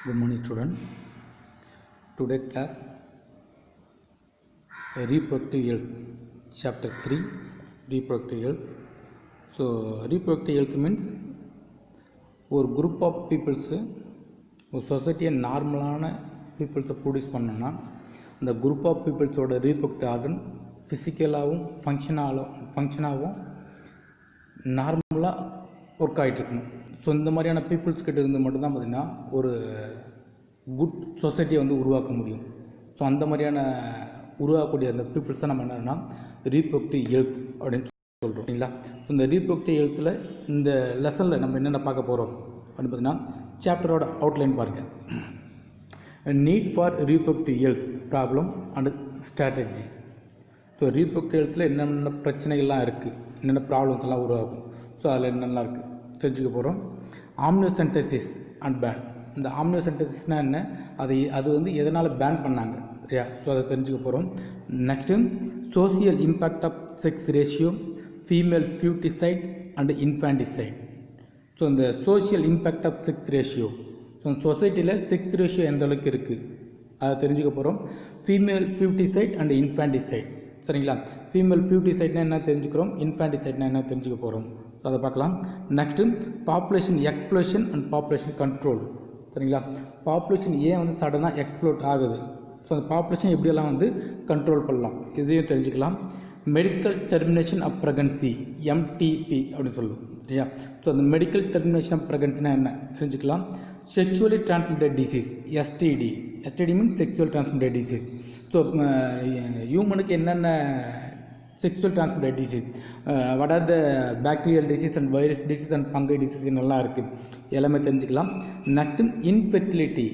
Good morning, student. Today class reproductive health, chapter 3, reproductive health. So reproductive health means ஒரு group of peoples ஒரு சொசைட்டியை நார்மலான பீப்புள்ஸை produce பண்ணோன்னா அந்த group of பீப்புள்ஸோட reproductive organ ஃபிசிக்கலாகவும் ஃபங்க்ஷனாகவும் நார்மலாக work ஆகிட்ருக்கணும். So இந்த மாதிரியான பீப்புள்ஸ் கிட்ட இருந்து மட்டும்தான் பார்த்திங்கன்னா ஒரு குட் சொசைட்டியை வந்து உருவாக்க முடியும். ஸோ அந்த மாதிரியான உருவாக்கக்கூடிய அந்த பீப்புள்ஸ் தான் நம்ம என்னன்னா ரீப்ரொடக்டிவ் ஹெல்த் அப்படின்னு சொல்கிறோம் இல்லைங்களா. ஸோ இந்த ரீப்ரொடக்டிவ் ஹெல்த்தில் இந்த லெசனில் நம்ம என்னென்ன பார்க்க போகிறோம் அப்படின்னு பார்த்தீங்கன்னா சாப்டரோட அவுட்லைன் பாருங்கள். Need for reproductive health problem and strategy. So reproductive ஹெல்த்தில் என்னென்ன பிரச்சனைகள்லாம் இருக்குது, என்னென்ன ப்ராப்ளம்ஸ் எல்லாம் உருவாகும், ஸோ அதில் என்னெல்லாம் இருக்குது தெரிஞ்சுக்க போகிறோம். ஆம்னியோசென்டசிஸ் அண்ட் பேன். இந்த ஆம்னியோசென்டசிஸ்னால் என்ன, அது வந்து எதனால் பேன் பண்ணாங்க சரியா, ஸோ அதை தெரிஞ்சுக்க போகிறோம். Next social impact of sex ratio, female foeticide and infanticide. So இந்த social impact of sex ratio, so சொசைட்டியில் செக்ஸ் ரேஷியோ எந்த அளவுக்கு இருக்குது அதை தெரிஞ்சுக்க போகிறோம். ஃபீமேல் ஃபியூட்டிசைட் அண்ட் இன்ஃபான்டிசைட் சரிங்களா. ஃபீமேல் ஃபியூட்டிசைட்னா என்ன தெரிஞ்சுக்கிறோம், இன்ஃபான்டிசைட்னா என்ன தெரிஞ்சுக்க போகிறோம், ஸோ அதை பார்க்கலாம். Next population explosion and population control சரிங்களா. பாப்புலேஷன் ஏன் வந்து சடனாக எக்ஸ்ப்ளோட் ஆகுது, ஸோ அந்த பாப்புலேஷன் எப்படியெல்லாம் வந்து கண்ட்ரோல் பண்ணலாம் இதையும் தெரிஞ்சுக்கலாம். Medical termination of pregnancy MTP அப்படின்னு சொல்லுவோம் சரியா. ஸோ அந்த மெடிக்கல் டெர்மினேஷன் ஆஃப் ப்ரெக்னன்சினா என்ன தெரிஞ்சுக்கலாம். Sexually transmitted disease STD. STD means sexual transmitted disease. So ஹியூமனுக்கு என்னென்ன sexual transmitted disease, what are the bacterial disease and virus disease and fungi disease நல்லா இருக்குது எல்லாமே தெரிஞ்சுக்கலாம். Next infertility.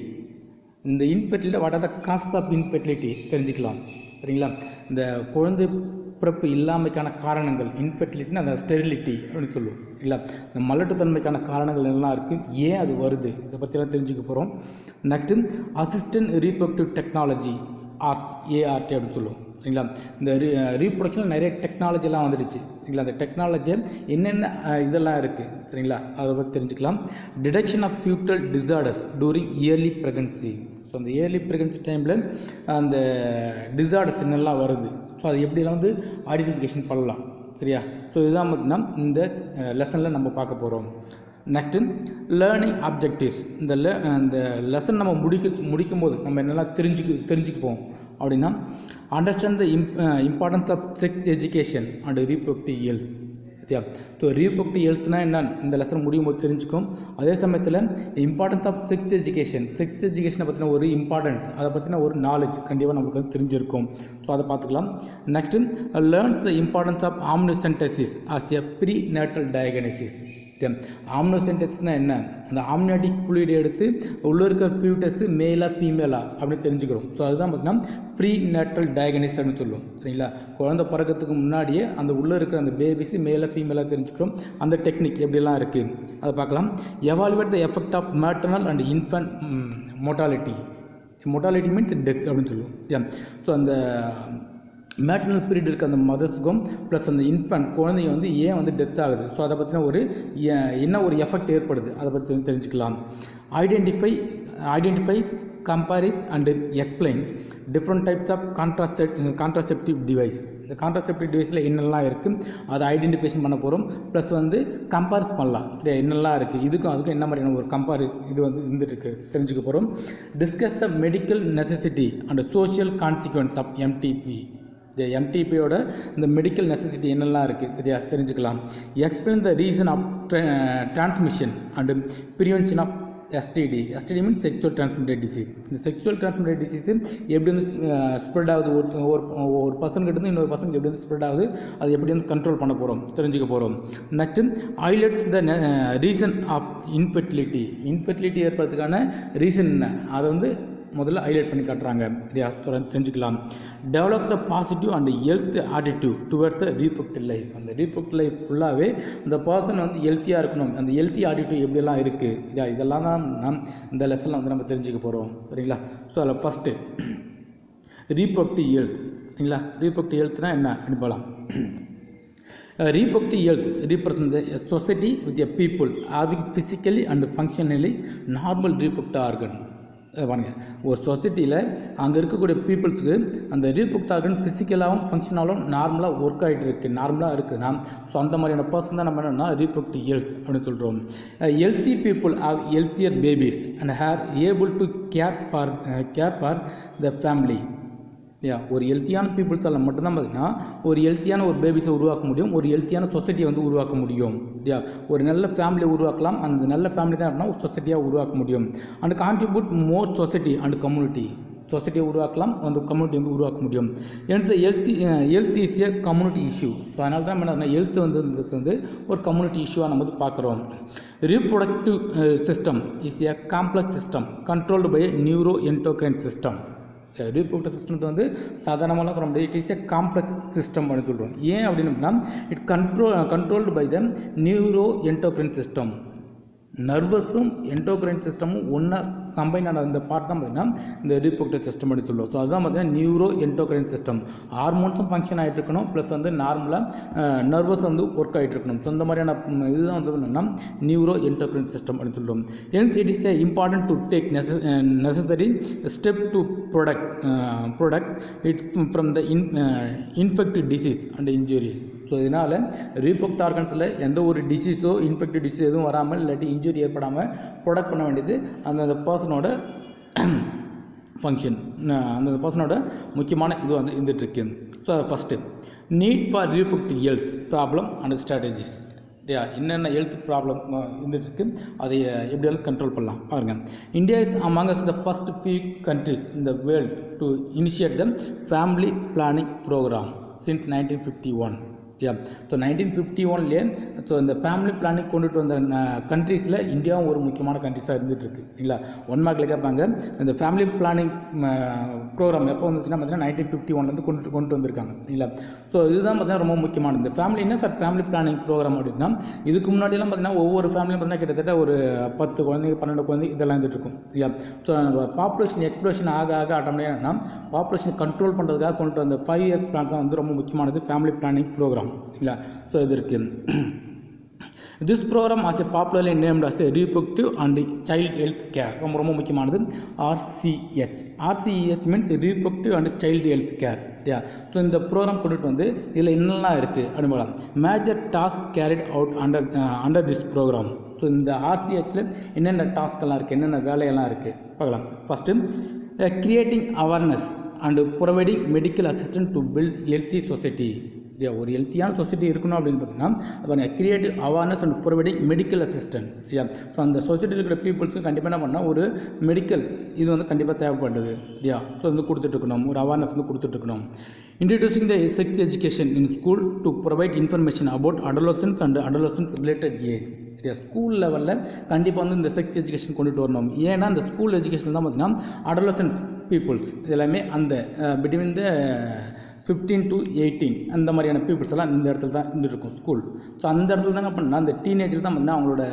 இந்த infertility what are the cause of infertility தெரிஞ்சுக்கலாம் சரிங்களா. இந்த குழந்தை பிறப்பு இல்லாமைக்கான காரணங்கள், இன்ஃபெர்டிலிட்டின்னு அந்த ஸ்டெரிலிட்டி அப்படின்னு சொல்லுவோம் இல்லை. இந்த மலட்டுத்தன்மைக்கான காரணங்கள் எல்லாம் இருக்குது, ஏன் அது வருது, இதை பற்றிலாம் தெரிஞ்சுக்க போகிறோம். Next assistant reproductive technology ART அப்படின்னு சொல்லுவோம் சரிங்களா. இந்த ரீப்ரொடக்ஷனில் நிறைய டெக்னாலஜிலாம் வந்துடுச்சு சரிங்களா. அந்த டெக்னாலஜி என்னென்ன இதெல்லாம் இருக்குது சரிங்களா, அதை பற்றி தெரிஞ்சுக்கலாம். Detection of foetal disorders during early pregnancy. So அந்த இயர்லி ப்ரெக்னன்சி டைமில் அந்த டிசார்டர்ஸ் என்னெல்லாம் வருது, ஸோ அது எப்படிலாம் வந்து ஐடென்டிஃபிகேஷன் பண்ணலாம் சரியா. ஸோ இதுதான் பார்த்திங்கன்னா இந்த லெசனில் நம்ம பார்க்க போகிறோம். Next learning objectives. இந்த லெசன் நம்ம முடிக்கும் போது நம்ம என்னெல்லாம் தெரிஞ்சுக்குப்போம் அப்படின்னா, understand the importance of sex education and reproductive health சரியா. ஸோ ரீப்ரொடக்டிவ் ஹெல்த்னா என்னன்னு இந்த லெசன் முடியும் போது தெரிஞ்சுக்கும். அதே சமயத்தில் இம்பார்ட்டன்ஸ் ஆஃப் செக்ஸ் எஜுகேஷனை பற்றின ஒரு இம்பார்ட்டன்ஸ், அதை பற்றின ஒரு நாலேஜ் கண்டிப்பாக நமக்கு தெரிஞ்சிருக்கும். ஸோ அதை பார்த்துக்கலாம். Next learns the importance of amniocentesis as a prenatal diagnosis. ஆம்னியோசென்டசிஸ்னால் என்ன, அந்த ஆம்னியாட்டிக் ஃப்ளூயிட் எடுத்து உள்ளே இருக்கிற ஃபியூட்டஸ் மேலா ஃபீமேலா அப்படின்னு தெரிஞ்சுக்கிறோம். ஸோ அதுதான் பார்த்திங்கன்னா ப்ரீ நேட்டல் டயக்னோசிஸ் அப்படின்னு சொல்லுவோம் சரிங்களா. குழந்தை பிறக்கிறதுக்கு முன்னாடியே அந்த உள்ளே இருக்கிற அந்த பேபிஸ் மேலே ஃபீமேலாக தெரிஞ்சுக்கிறோம். அந்த டெக்னிக் எப்படிலாம் இருக்குது அதை பார்க்கலாம். Evaluate the effect of maternal and infant mortality means death அப்படின்னு சொல்லுவோம். ஸோ அந்த மேட்டர்னல் பீரியட் இருக்க அந்த மதர்ஸுக்கும் ப்ளஸ் அந்த இன்ஃபன்ட் குழந்தைங்க வந்து ஏன் வந்து டெத் ஆகுது, ஸோ அதை பற்றின ஒரு என்ன ஒரு எஃபெக்ட் ஏற்படுது அதை பற்றி தெரிஞ்சுக்கலாம். Identifies compares and explain different types of contraceptive device. இந்த கான்ட்ராசெப்டிவ் டிவைஸில் என்னெல்லாம் இருக்குது அதை ஐடென்டிஃபிகேஷன் பண்ண போகிறோம். ப்ளஸ் வந்து கம்பேரிஸ் பண்ணலாம் என்னெல்லாம் இருக்குது, இதுக்கும் என்ன மாதிரியான ஒரு இது வந்து இருந்துருக்கு தெரிஞ்சுக்க போகிறோம். Discuss the medical necessity and social consequence of MTP. எம்டிபியோட இந்த மெடிக்கல் நெசசிட்டி என்னெல்லாம் இருக்குது சரியா தெரிஞ்சுக்கலாம். Explain the reason of transmission and prevention of STD. STD means sexual transmitted disease. இந்த செக்ஷுவல் டிரான்ஸ்மிட்டட் டிசீஸ் எப்படி வந்து ஸ்ப்ரெட் ஆகுது, ஒரு பர்சன்கிட்ட இன்னொரு பர்சனுக்கு எப்படி வந்து ஸ்ப்ரெட் ஆகுது, அது எப்படி வந்து கண்ட்ரோல் பண்ண போகிறோம் தெரிஞ்சுக்க போகிறோம். Next highlights the reason of infertility ஏற்படுறதுக்கான ரீசன் என்ன, அதை வந்து முதல்ல ஹைலைட் பண்ணி காட்டுறாங்க சரியா, தெரிஞ்சுக்கலாம். Develop the positive and health attitude towards the reproductive life. அந்த ரீப்ரொடக்டிவ் லைஃப் ஃபுல்லாகவே இந்த பர்சன் வந்து ஹெல்த்தியாக இருக்கணும், அந்த ஹெல்த்தி ஆட்டிடியூட் எப்படியெல்லாம் இருக்குது சரியா, இதெல்லாம் தான் நாம் இந்த லெசனில் வந்து நம்ம தெரிஞ்சுக்க போகிறோம் சரிங்களா. ஸோ அதில் ஃபஸ்ட்டு ரீப்ரொடக்டிவ் ஹெல்த் சரிங்களா. ரீப்ரொடக்டிவ் ஹெல்த்னா என்ன அனுப்பலாம். Reproductive health represents a society with a people having physically and functionally normal reproductive organ. பாருங்க, ஒரு சொசைட்டியில் அங்கே இருக்கக்கூடிய பீப்புள்ஸுக்கு அந்த ரீப்ரொடக்டிவ் ஆர்கன் ஃபிசிக்கலாகவும் ஃபங்க்ஷனாலும் நார்மலாக ஒர்க் ஆகிட்டு இருக்குது, நார்மலாக இருக்குதுன்னா ஸோ அந்த மாதிரியான பர்சன் தான் நம்ம என்னென்னா ரீப்ரொடக்டிவ் ஹெல்த் அப்படின்னு சொல்கிறோம். Healthy people have healthier babies and hair able to care for the family. ஒரு ஹெல்த்தியான பீப்புள்ஸால் மட்டும்தான் பார்த்திங்கன்னா ஒரு ஹெல்த்தியான ஒரு பேபிஸை உருவாக்க முடியும், ஒரு ஹெல்த்தியான சொசைட்டியை வந்து உருவாக்க முடியும். ஒரு நல்ல ஃபேமிலியை உருவாக்கலாம், அந்த நல்ல ஃபேமிலி தான் அப்படின்னா ஒரு சொசைட்டியாக உருவாக்க முடியும். And contribute more society and community, சொசைட்டியை உருவாக்கலாம், அந்த கம்யூனிட்டி வந்து உருவாக்க முடியும். Health is a community issue. So அதனால தான் என்ன ஹெல்த் வந்து ஒரு கம்யூனிட்டி இஷ்யூவாக நம்ம வந்து பார்க்குறோம். Reproductive system is a complex system controlled by neuro endocrine system. Reproductive சிஸ்டத்தை வந்து சாதாரணமாக சொல்ல முடியாது, it is a complex system அப்படின்னு சொல்கிறோம். ஏன் அப்படின்னா it controlled by the neuro endocrine system. நர்வஸும் என்டோக்ரைன் சிஸ்டமும் ஒன்றா கம்பைன் ஆன இந்த பார்ட் தான் பார்த்திங்கன்னா இந்த ரீப்ரொடக்டிவ் சிஸ்டம் அப்படின்னு சொல்லுவோம். ஸோ அதுதான் பார்த்திங்கன்னா நியூரோ என்டோக்ரைன் சிஸ்டம். ஹார்மோன்ஸும் ஃபங்க்ஷன் ஆகிட்டு இருக்கணும், ப்ளஸ் வந்து நார்மலாக நர்வஸ் வந்து ஒர்க் ஆகிட்டு இருக்கணும். ஸோ இந்த மாதிரியான இதுதான் வந்து என்னென்னா நியூரோ என்டோக்ரைன் சிஸ்டம் அப்படின்னு சொல்லுவோம். Hence it is a important to take necessary step to protect it from the infective disease and injuries. So இதனால் ரீப்ரொடக்டிவ் ஆர்கன்ஸில் எந்த ஒரு டிசீஸோ இன்ஃபெக்டிவ் டிசீஸ் எதுவும் வராமல் இல்லாட்டி இன்ஜுரி ஏற்படாமல் ப்ரொடக்ட் பண்ண வேண்டியது அந்த பர்சனோட ஃபங்க்ஷன், அந்த பர்சனோட முக்கியமான இது வந்து இருந்துகிட்ருக்கு. So first need for reproductive health problem and strategies. என்னென்ன ஹெல்த் ப்ராப்ளம் இருந்துகிட்ருக்கு, அதை எப்படியாலும் கண்ட்ரோல் பண்ணலாம் பாருங்கள். India is amongst the first few countries in the world to initiate the family planning programme since 1951. So 1951லேயே ஸோ இந்த family planning கொண்டுட்டு வந்த கண்ட்ரீஸில் இந்தியாவும் ஒரு முக்கியமான கண்ட்ரிஸாக இருந்துகிட்ருக்கு. இல்லை 1 மார்க்கில் கேட்பாங்க, இந்த ஃபேமிலி பிளானிங் ப்ரோக்ராம் எப்போ வந்துச்சுன்னா பார்த்தீங்கன்னா 1951லேருந்து கொண்டு வந்திருக்காங்க. இல்லை ஸோ இதுதான் பார்த்தீங்கன்னா ரொம்ப முக்கியமானது. இந்த ஃபேமிலி என்ன சார் ஃபேமிலி பிளானிங் ப்ரோக்ராம் அப்படின்னா, இதுக்கு முன்னாடியெல்லாம் பார்த்தீங்கன்னா ஒவ்வொரு ஃபேமிலியும் பார்த்தீங்கன்னா கிட்டத்தட்ட ஒரு 10 குழந்தைங்க 12 குழந்தைங்க இதெல்லாம் இருந்துகிட்ருக்கும். இல்லையா ஸோ பாப்புலேஷன் எக்ஸ்ப்ளோஷன் ஆக ஆட்டோமேட்டிக்காக பாப்புலேஷன் கண்ட்ரோல் பண்ணுறதுக்காக கொண்டு வந்த 5 இயர்ஸ் பிளான்ஸ் தான் வந்து ரொம்ப முக்கியமானது ஃபேமிலி பிளானிங் ப்ரோக்ராம். இல்லை ஸோ இது இருக்குது. This programme as a popularly named as the reproductive and child health care. ரொம்ப முக்கியமானது RCH means reproductive and child health care. So இந்த ப்ரோக்ராம் கொண்டுட்டு வந்து இதில் என்னெல்லாம் இருக்குது அப்படின்னு major task carried out under this programme. So இந்த RCHல என்னென்ன டாஸ்க்கெல்லாம் இருக்குது, என்னென்ன வேலையெல்லாம் இருக்குது பார்க்கலாம். First creating awareness and providing medical assistant to build healthy society. ஒரு ஹெல்த்தியான சொசைட்டி இருக்கணும் அப்படின்னு பார்த்தீங்கன்னா creative awareness and providing medical assistant. So அந்த சொசைட்டியில் இருக்கிற பீப்புள்ஸுக்கு கண்டிப்பாக என்ன பண்ணால் ஒரு மெடிக்கல் இது வந்து கண்டிப்பாக தேவைப்படுது. ஸோ வந்து கொடுத்துட்ருக்கணும், ஒரு அவேர்னஸ் வந்து கொடுத்துட்ருக்கணும். Introducing the sex education in school to provide information about adolescence and adolescence related age. School லெவலில் கண்டிப்பாக வந்து இந்த செக்ஸ் எஜுகேஷன் கொண்டுட்டு வரணும். ஏன்னா அந்த ஸ்கூல் எஜுகேஷன் தான் பார்த்திங்கன்னா அடோலசன்ட் பீப்புள்ஸ் எல்லாமே அந்த பிட்வீன் த 15 to 18 அந்த மாதிரியான பீப்புள்ஸ் எல்லாம் இந்த இடத்துல தான் இருந்துருக்கும் ஸ்கூல். ஸோ அந்த இடத்துல தாங்க பண்ணால் அந்த டீனேஜில் தான் பார்த்தீங்கன்னா அவங்களோட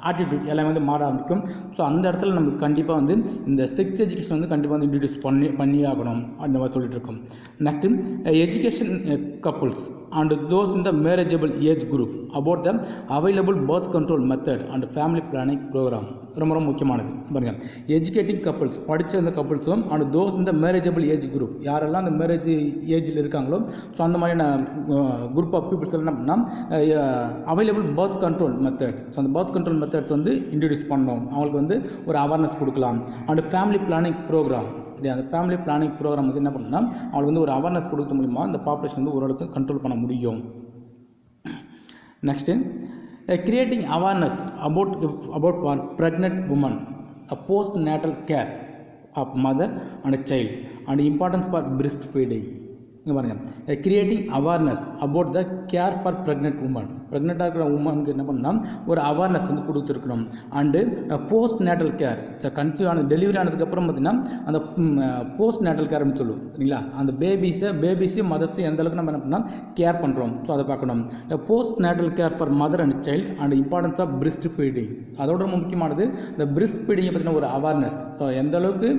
ஆட்டிடியூட் எல்லாமே வந்து மாற ஆரம்பிக்கும். ஸோ அந்த இடத்துல நமக்கு கண்டிப்பாக வந்து இந்த செக்ஸ் எஜுகேஷன் வந்து கண்டிப்பாக வந்து இன்ட்ரடியூஸ் பண்ணி ஆகணும் அந்த மாதிரி சொல்லிட்டு இருக்கோம். Next education couples and those in the marriageable age group about the available birth control method and family planning programme. ரொம்ப முக்கியமானது பாருங்கள். எஜுகேட்டிங் கப்புள்ஸ் படித்த அந்த கப்புள்ஸும் அண்ட் தோஸ் இந்த மேரேஜபிள் ஏஜ் குரூப் யாரெல்லாம் அந்த மேரேஜ் ஏஜில் இருக்காங்களோ ஸோ அந்த மாதிரியான குரூப் ஆஃப் பீப்புள்ஸ் எல்லாம் என்ன பண்ணால் available birth control method. So அந்த பர்த் கண்ட்ரோல் மெத்தட்ஸ் வந்து இன்ட்ரடியூஸ் பண்ணணும், அவங்களுக்கு வந்து ஒரு அவேர்னஸ் கொடுக்கலாம். And family planning programme. அந்த ஃபேமிலி பிளானிங் ப்ரோக்ராம் வந்து என்ன பண்ணால் அவங்களுக்கு வந்து ஒரு அவேர்னஸ் கொடுக்க மூலிமா அந்த பாப்புலேஷன் வந்து ஓரளவுக்கு கண்ட்ரோல் பண்ண முடியும். Next creating awareness about for pregnant women, a postnatal care of mother and child and importance for breastfeeding. இங்கே பாருங்கள், creating awareness about the care for pregnant women. ப்ரெக்னெண்ட்டாக இருக்கிற உமனுக்கு என்ன பண்ணால் ஒரு அவேர்னஸ் வந்து கொடுத்துருக்கணும். And postnatal care, conceive ஆன டெலிவரி ஆனதுக்கப்புறம் பார்த்திங்கன்னா அந்த போஸ்ட் நேட்டல் கேர்னு சொல்லுவோம் இல்லைங்களா, அந்த பேபிஸையும் மதர்ஸையும் எந்த அளவுக்கு நம்ம என்ன பண்ணால் கேர் பண்ணுறோம். ஸோ அதை பார்க்கணும். Postnatal care for mother and child and importance of breastfeeding. அதோட ரொம்ப முக்கியமானது இந்த பிரெஸ்ட் ஃபீடிங்கை பற்றின ஒரு அவேர்னஸ். ஸோ எந்த அளவுக்கு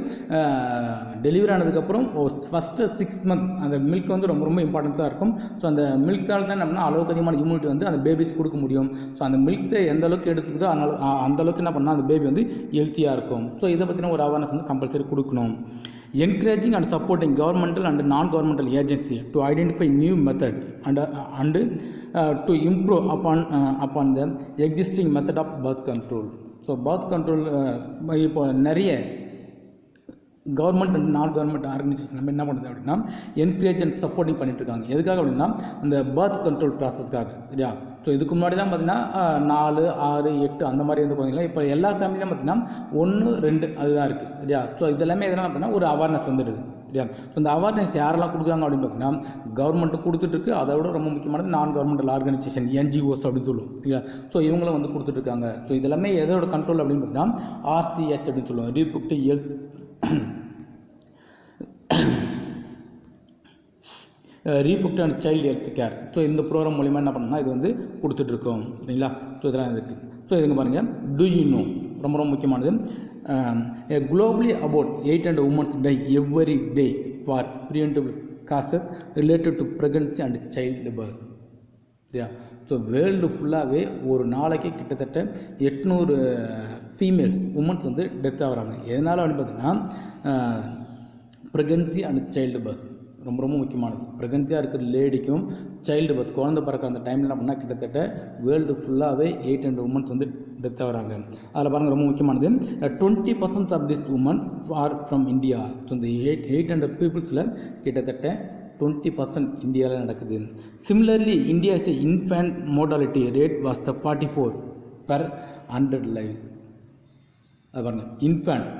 டெலிவரி ஆனதுக்கப்புறம் ஃபஸ்ட்டு 6 months அந்த மில்க் வந்து ரொம்ப இம்பார்ட்டன்ஸாக இருக்கும். ஸோ அந்த மில்கால் தான் என்ன அளவுக்கு அதிகமான இம்யூனிட்டி வந்து அந்த பேபிஸ் கொடுக்க முடியும். ஸோ அந்த மில்க்ஸை எந்த அளவுக்கு எடுத்துக்குதோ அந்த அளவுக்கு என்ன பண்ணால் அந்த பேபி வந்து ஹெல்த்தியாக இருக்கும். ஸோ இதை பற்றின ஒரு அவேர்னஸ் வந்து கம்பல்சரி கொடுக்கணும். Encouraging and supporting governmental and non-governmental agency to identify new method and to improve upon the existing method of birth control. So birth control இப்போ நிறைய கவர்மெண்ட் அண்ட் நான் கவர்மெண்ட் ஆர்கனைசேஷன் நம்ம என்ன பண்ணுறது அப்படின்னா என்கரேஜ் அண்ட் சப்போர்ட்டிங் பண்ணிட்டு இருக்காங்க. எதுக்காக அப்படின்னா அந்த பர்த் கண்ட்ரோல் ப்ராசஸ்க்காக, சரியா? ஸோ இதுக்கு முன்னாடிலாம் பார்த்திங்கன்னா 4, 6, 8 அந்த மாதிரி வந்து குழந்தைங்களா இப்போ எல்லா ஃபேமிலியும் பார்த்திங்கன்னா 1, 2 அதுதான் இருக்குது, சரியா? ஸோ இதெல்லாமே எதனால் அப்படின்னா ஒரு அவேர்னஸ் வந்துடுது, சரியா? ஸோ இந்த அவேர்னஸ் யாரெல்லாம் கொடுக்குறாங்க அப்படின்னு பார்த்தீங்கன்னா கவர்மெண்ட்டு கொடுத்துட்ருக்கு. அதை விட ரொம்ப முக்கியமானது நான் கவர்மெண்டல் ஆர்கனைசேஷன் NGOs அப்படின்னு சொல்லுவோம், இல்லையா? ஸோ இவங்களும் வந்து கொடுத்துட்ருக்காங்க. ஸோ இதெல்லாமே எதோட கண்ட்ரோல் அப்படின்னு பார்த்தீங்கன்னா RCH அப்படின்னு சொல்லுவோம், reproductive health reproductive and child health care. So இந்த ப்ரோக்ராம் மூலிமா என்ன பண்ணால் இது வந்து கொடுத்துட்ருக்கோம், சரிங்களா? ஸோ இதெல்லாம் இருக்குது. ஸோ இதுங்க பாருங்கள், டு யூ நோ ரொம்ப ரொம்ப முக்கியமானது. Globally about 800 women die every day for preventable causes related to pregnancy and childbirth, சரியா? ஸோ வேர்ல்டு ஃபுல்லாகவே ஒரு நாளைக்கு கிட்டத்தட்ட 800 ஃபீமேல்ஸ் உமன்ஸ் வந்து டெத் ஆகிறாங்க. எதனால் அப்படின்னு பார்த்தீங்கன்னா ப்ரெக்னன்சி அண்ட் சைல்டு பர்த் ரொம்ப ரொம்ப முக்கியமானது. ப்ரெக்னன்சியாக இருக்கிற லேடிக்கும் சைல்டு பர்த் குழந்தை பிறக்கிற அந்த டைமில் என்ன பண்ணால் கிட்டத்தட்ட வேர்ல்டு ஃபுல்லாகவே 800 உமன்ஸ் வந்து டெத் ஆகிறாங்க. அதில் பாருங்கள் ரொம்ப முக்கியமானது 20% of this women are from India. So இந்த 800 பீப்புள்ஸில் கிட்டத்தட்ட 20% இந்தியாவில் நடக்குது. Similarly India is infant mortality rate was the 44 per 100 lives. அது பாருங்கள்,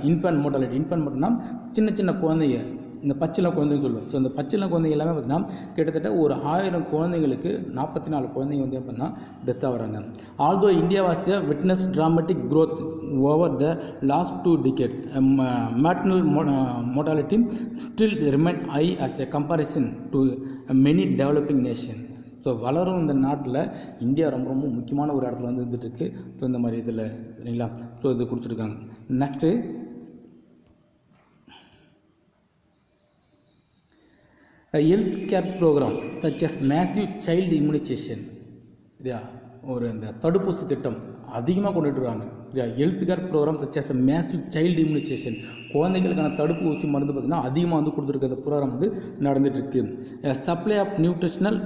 இன்ஃபேன்ட் மோர்டாலிட்டி. இன்ஃபேன்ட் மட்டும்னா சின்ன சின்ன குழந்தைங்க, இந்த பச்சிலம் குழந்தைன்னு சொல்லுவோம். ஸோ இந்த பச்சிலம் குழந்தைங்க எல்லாமே பார்த்திங்கன்னா கிட்டத்தட்ட ஒரு 1000 குழந்தைங்களுக்கு 44 குழந்தைங்க வந்து எப்படின்னா டெத் ஆகிறாங்க. Although India was the witness traumatic growth over the last 2 decades, maternal mortality still remain high as a comparison to many developing nation. So வளரும் இந்த நாட்டில் இந்தியா ரொம்ப ரொம்ப முக்கியமான ஒரு இடத்துல வந்து இருந்துகிட்ருக்கு. ஸோ இந்த மாதிரி இதில், சரிங்களா? ஸோ இது கொடுத்துருக்காங்க. Next health care programme such as massive child immunisation, சரியா? ஒரு இந்த தடுப்பூசி திட்டம் அதிகமாக கொண்டுட்டு இருக்காங்க, சரியா? Health care programme such as massive child immunisation, குழந்தைகளுக்கான தடுப்பூசி மருந்து பார்த்திங்கன்னா அதிகமாக வந்து கொடுத்துருக்க ப்ரோக்ராம் வந்து நடந்துகிட்ருக்கு. Supply of nutritional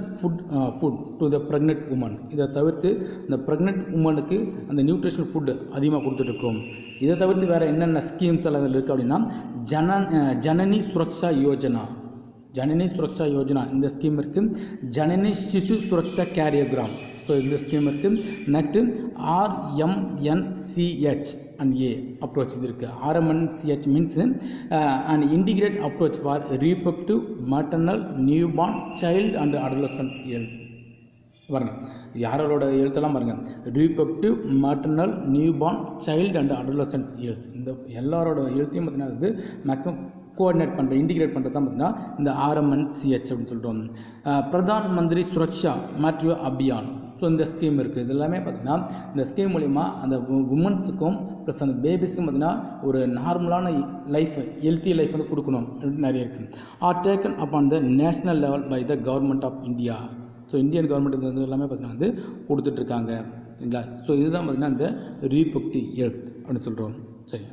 food to the pregnant women. இதை தவிர்த்து இந்த ப்ரெக்னென்ட் உமனுக்கு அந்த நியூட்ரிஷனல் ஃபுட்டு அதிகமாக கொடுத்துட்ருக்கோம். இதை தவிர்த்து வேறு என்னென்ன ஸ்கீம்ஸ் எல்லாம் இதில் இருக்குது அப்படின்னா ஜனனி சுரக்ஷா யோஜனா, இந்த ஸ்கீம் இருக்குது. ஜனனி சிசு சுரக்ஷா கேரியோகிராம், ஸோ இந்த ஸ்கீம் இருக்குது. Next RMNCH and A approach இது இருக்குது. RMNCH means and integrate approach for reproductive maternal newborn child and adolescent health. பாருங்கள், யாரோட எழுத்தெல்லாம் பாருங்கள், reproductive maternal newborn child and adolescent health. இந்த எல்லாரோட எழுத்தையும் பார்த்தீங்கன்னா வந்து மேக்ஸிமம் கோஆர்டினேட் பண்ணுற, இன்டிகிரேட் பண்ணுறது தான் பார்த்திங்கன்னா இந்த RMNCH அப்படின்னு சொல்லிட்டோம். பிரதான் மந்திரி சுரக்ஷா மாத்ரு அபியான், ஸோ இந்த ஸ்கீம் இருக்குது. இது எல்லாமே பார்த்திங்கன்னா இந்த ஸ்கீம் மூலிமா அந்த உமன்ஸுக்கும் ப்ளஸ் அந்த பேபிஸ்க்கும் பார்த்திங்கன்னா ஒரு நார்மலான லைஃப், ஹெல்த்தி லைஃப் வந்து கொடுக்கணும் அப்படின்னு நிறைய இருக்குது. Are taken upon the national level by the government of India. So Indian government இது வந்து எல்லாமே பார்த்திங்கன்னா வந்து கொடுத்துட்ருக்காங்க, சரிங்களா? ஸோ இதுதான் பார்த்திங்கன்னா இந்த ரீப்ரொடக்டிவ் ஹெல்த் அப்படின்னு சொல்கிறோம், சரியா?